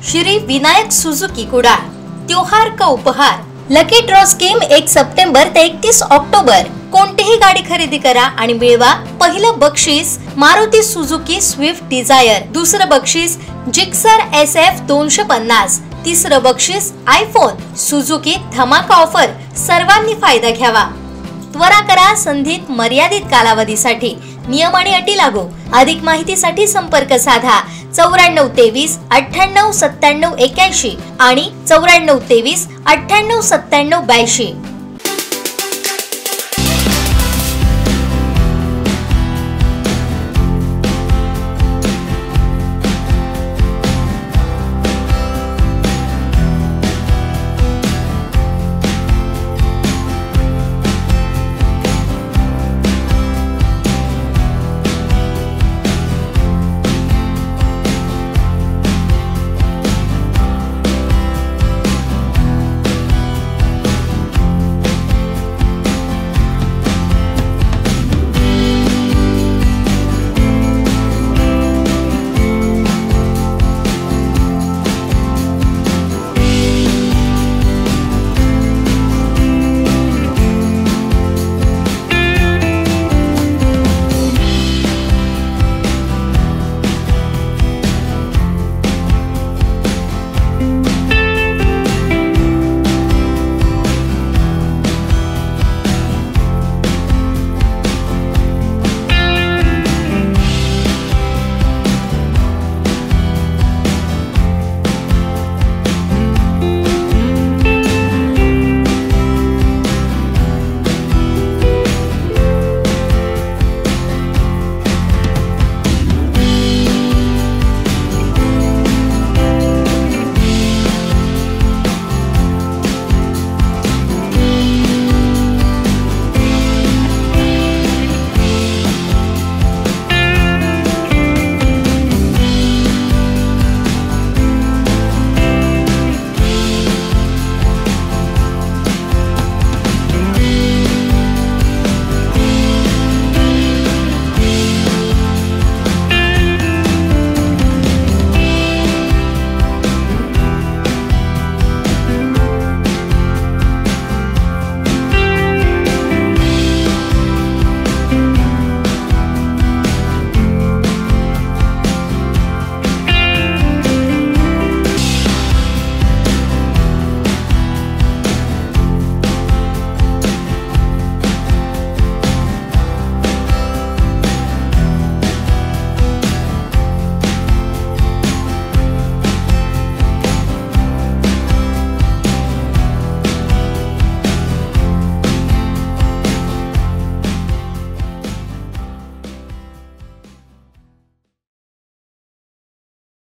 Shri Vinayak Suzuki Kudal. त्योहार का उपहार। लकी ड्रॉ स्कीम 1 सप्टेंबर ते 31 ऑक्टोबर। कोणतीही गाडी खरेदी करा आणि मिळवा पहिलं बक्षीस मारुती सुजुकी स्विफ्ट डिझायर, दुसरं बक्षीस जिक्सर SF 250, तिसरं बक्षीस आयफोन। सुजुकी धमाका ऑफर, सर्वांनी फायदा घ्यावा। त्वरा करा, संधीत मर्यादित कालावधीसाठी, नियम आणि अटी लागू। अधिक माहितीसाठी संपर्क साधा 9423 98 97 81 आणि 9423 98 97 82।